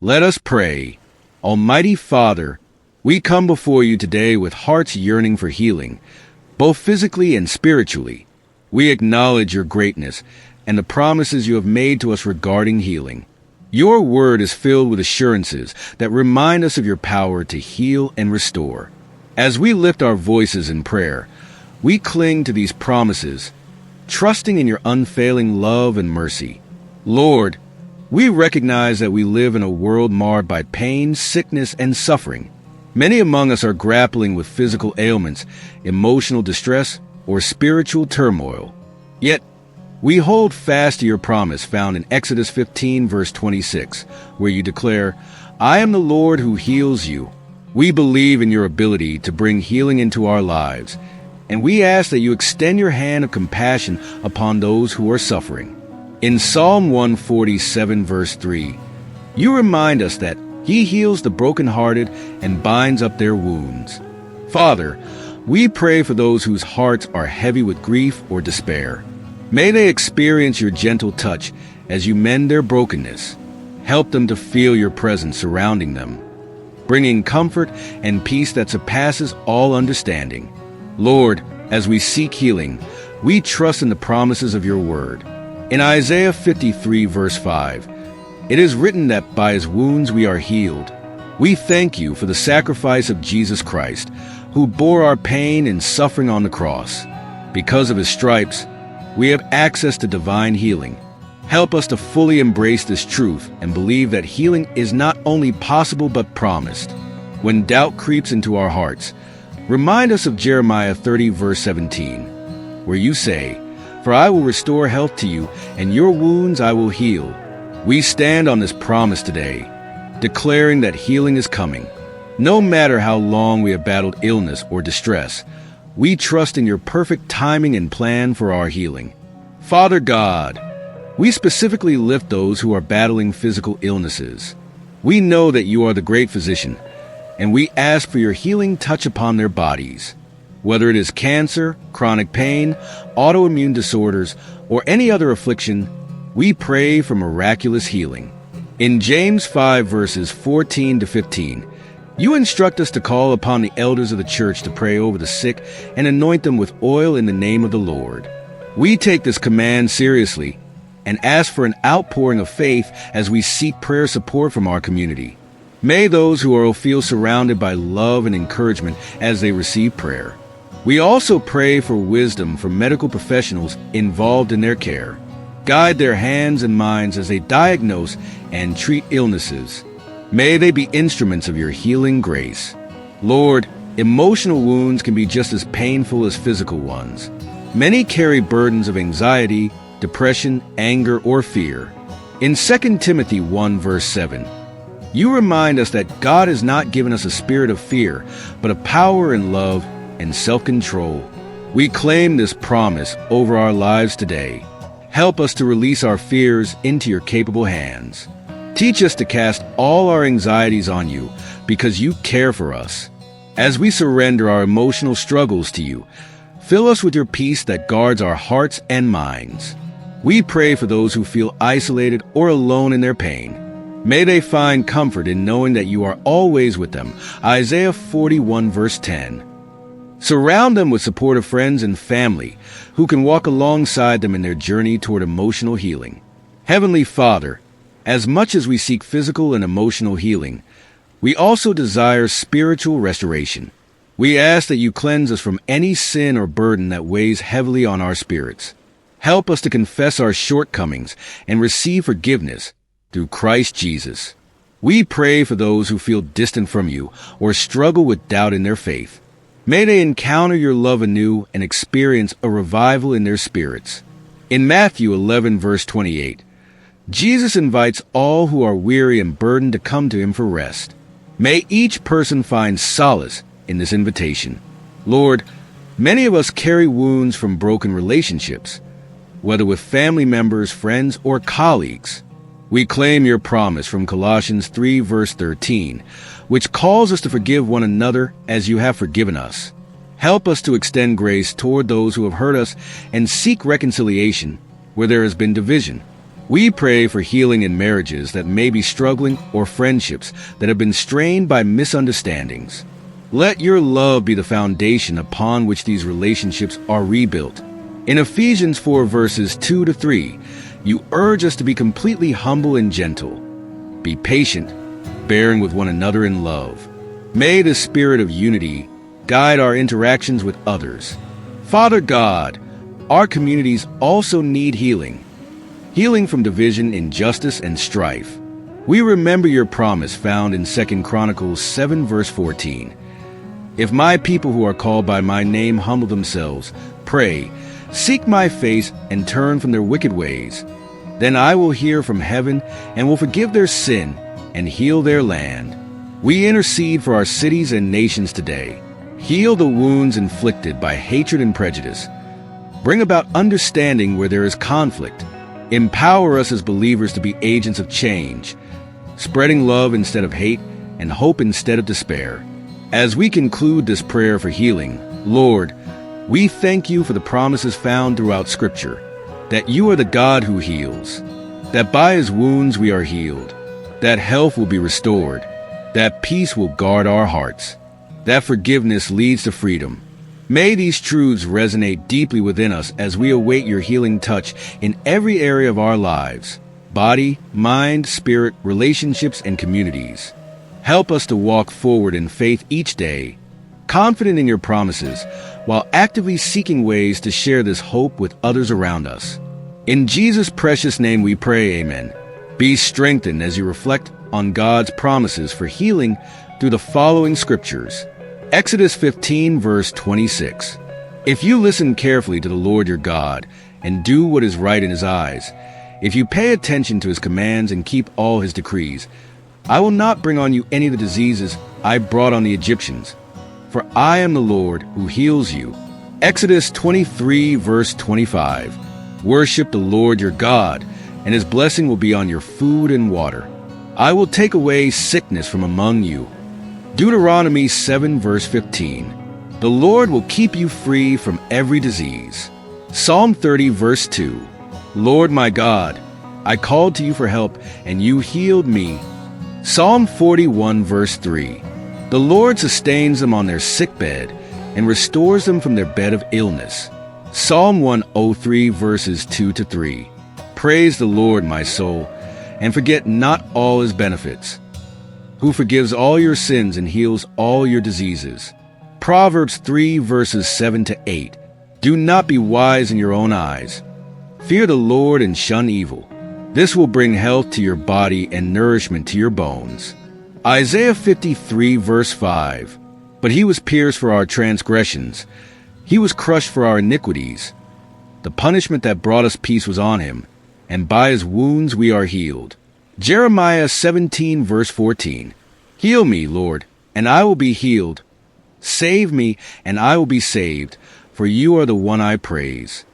Let us pray. Almighty Father, we come before you today with hearts yearning for healing, both physically and spiritually. We acknowledge your greatness and the promises you have made to us regarding healing. Your word is filled with assurances that remind us of your power to heal and restore. As we lift our voices in prayer, we cling to these promises, trusting in your unfailing love and mercy. Lord, we recognize that we live in a world marred by pain, sickness, and suffering. Many among us are grappling with physical ailments, emotional distress, or spiritual turmoil. Yet, we hold fast to your promise found in Exodus 15, verse 26, where you declare, "I am the Lord who heals you." We believe in your ability to bring healing into our lives, and we ask that you extend your hand of compassion upon those who are suffering. In Psalm 147, verse 3, you remind us that he heals the brokenhearted and binds up their wounds. Father, we pray for those whose hearts are heavy with grief or despair. May they experience your gentle touch as you mend their brokenness. Help them to feel your presence surrounding them, bringing comfort and peace that surpasses all understanding. Lord, as we seek healing, we trust in the promises of your word. In Isaiah 53, verse 5, it is written that by his wounds we are healed. We thank you for the sacrifice of Jesus Christ, who bore our pain and suffering on the cross. Because of his stripes, we have access to divine healing. Help us to fully embrace this truth and believe that healing is not only possible but promised. When doubt creeps into our hearts, remind us of Jeremiah 30, verse 17, where you say, "For I will restore health to you, and your wounds I will heal." We stand on this promise today, declaring that healing is coming. No matter how long we have battled illness or distress, we trust in your perfect timing and plan for our healing. Father God, we specifically lift those who are battling physical illnesses. We know that you are the great physician, and we ask for your healing touch upon their bodies. Whether it is cancer, chronic pain, autoimmune disorders, or any other affliction, we pray for miraculous healing. In James 5, verses 14 to 15, you instruct us to call upon the elders of the church to pray over the sick and anoint them with oil in the name of the Lord. We take this command seriously and ask for an outpouring of faith as we seek prayer support from our community. May those who are ill feel surrounded by love and encouragement as they receive prayer. We also pray for wisdom from medical professionals involved in their care. Guide their hands and minds as they diagnose and treat illnesses. May they be instruments of your healing grace. Lord, emotional wounds can be just as painful as physical ones. Many carry burdens of anxiety, depression, anger, or fear. In 2 Timothy 1, verse 7, you remind us that God has not given us a spirit of fear, but of power and love and self-control. We claim this promise over our lives today. Help us to release our fears into your capable hands. Teach us to cast all our anxieties on you because you care for us. As we surrender our emotional struggles to you, fill us with your peace that guards our hearts and minds. We pray for those who feel isolated or alone in their pain. May they find comfort in knowing that you are always with them. Isaiah 41, verse 10. Surround them with supportive friends and family who can walk alongside them in their journey toward emotional healing. Heavenly Father, as much as we seek physical and emotional healing, we also desire spiritual restoration. We ask that you cleanse us from any sin or burden that weighs heavily on our spirits. Help us to confess our shortcomings and receive forgiveness through Christ Jesus. We pray for those who feel distant from you or struggle with doubt in their faith. May they encounter your love anew and experience a revival in their spirits. In Matthew 11, verse 28, Jesus invites all who are weary and burdened to come to him for rest. May each person find solace in this invitation. Lord, many of us carry wounds from broken relationships, whether with family members, friends, or colleagues. We claim your promise from Colossians 3, verse 13, which calls us to forgive one another as you have forgiven us. Help us to extend grace toward those who have hurt us and seek reconciliation where there has been division. We pray for healing in marriages that may be struggling or friendships that have been strained by misunderstandings. Let your love be the foundation upon which these relationships are rebuilt. In Ephesians 4 verses 2 to 3, you urge us to be completely humble and gentle. Be patient, bearing with one another in love. May the spirit of unity guide our interactions with others. Father God, our communities also need healing. Healing from division, injustice, and strife. We remember your promise found in 2 Chronicles 7 verse 14. If my people who are called by my name humble themselves, pray, seek my face, and turn from their wicked ways, then I will hear from heaven and will forgive their sin and heal their land. We intercede for our cities and nations today. Heal the wounds inflicted by hatred and prejudice. Bring about understanding where there is conflict. Empower us as believers to be agents of change, spreading love instead of hate and hope instead of despair. As we conclude this prayer for healing, Lord, we thank you for the promises found throughout Scripture, that you are the God who heals, that by his wounds we are healed, that health will be restored, that peace will guard our hearts, that forgiveness leads to freedom. May these truths resonate deeply within us as we await your healing touch in every area of our lives: body, mind, spirit, relationships, and communities. Help us to walk forward in faith each day, confident in your promises, while actively seeking ways to share this hope with others around us. In Jesus' precious name we pray, amen. Be strengthened as you reflect on God's promises for healing through the following scriptures. Exodus 15 verse 26. If you listen carefully to the Lord your God and do what is right in his eyes, if you pay attention to his commands and keep all his decrees, I will not bring on you any of the diseases I brought on the Egyptians, for I am the Lord who heals you. Exodus 23 verse 25. Worship the Lord your God, and his blessing will be on your food and water. I will take away sickness from among you. Deuteronomy 7 verse 15. The Lord will keep you free from every disease. Psalm 30 verse 2. Lord my God, I called to you for help, and you healed me. Psalm 41 verse 3. The Lord sustains them on their sickbed and restores them from their bed of illness. Psalm 103 verses 2 to 3. Praise the Lord, my soul, and forget not all his benefits, who forgives all your sins and heals all your diseases. Proverbs 3 verses 7 to 8. Do not be wise in your own eyes. Fear the Lord and shun evil. This will bring health to your body and nourishment to your bones. Isaiah 53 verse 5. But he was pierced for our transgressions. He was crushed for our iniquities. The punishment that brought us peace was on him, and by his wounds we are healed. Jeremiah 17 verse 14. Heal me, Lord, and I will be healed. Save me, and I will be saved, for you are the one I praise.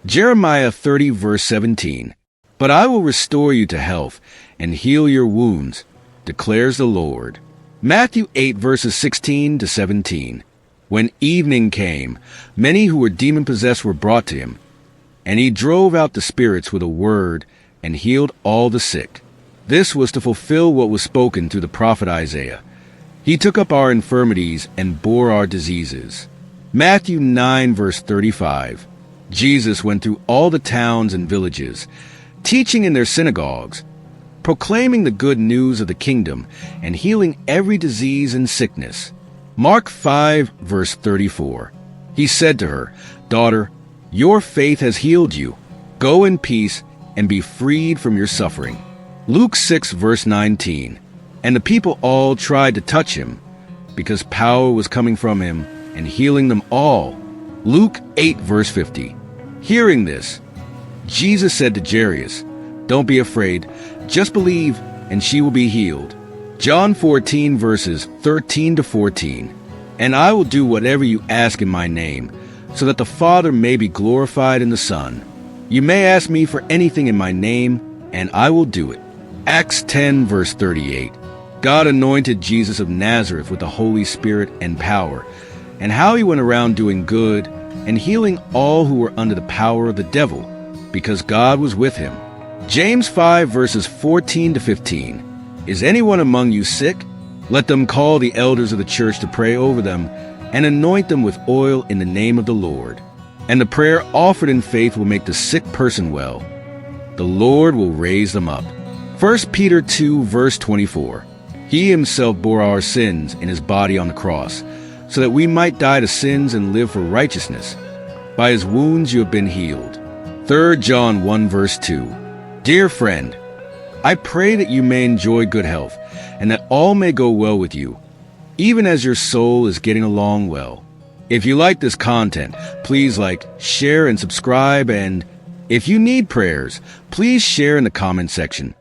Jeremiah 30 verse 17. But I will restore you to health and heal your wounds, declares the Lord. Matthew 8 verses 16 to 17. When evening came, many who were demon-possessed were brought to him, and he drove out the spirits with a word and healed all the sick. This was to fulfill what was spoken through the prophet Isaiah. He took up our infirmities and bore our diseases. Matthew 9 verse 35. Jesus went through all the towns and villages, teaching in their synagogues, proclaiming the good news of the kingdom, and healing every disease and sickness. Mark 5 verse 34. He said to her, Daughter, your faith has healed you. Go in peace and be freed from your suffering. Luke 6 verse 19. And the people all tried to touch him, because power was coming from him and healing them all. Luke 8 verse 50. Hearing this, Jesus said to Jairus, Don't be afraid, just believe, and she will be healed. John 14 verses 13 to 14. And I will do whatever you ask in my name, so that the Father may be glorified in the Son. You may ask me for anything in my name, and I will do it. Acts 10 verse 38. God anointed Jesus of Nazareth with the Holy Spirit and power, and how he went around doing good and healing all who were under the power of the devil, because God was with him. James 5 verses 14 to 15. Is anyone among you sick? Let them call the elders of the church to pray over them and anoint them with oil in the name of the Lord. And the prayer offered in faith will make the sick person well. The Lord will raise them up. 1 Peter 2 verse 24. He himself bore our sins in his body on the cross, so that we might die to sins and live for righteousness. By his wounds you have been healed. 3 John 1 verse 2. Dear friend, I pray that you may enjoy good health, and that all may go well with you, even as your soul is getting along well. If you like this content, please like, share, and subscribe, and if you need prayers, please share in the comment section.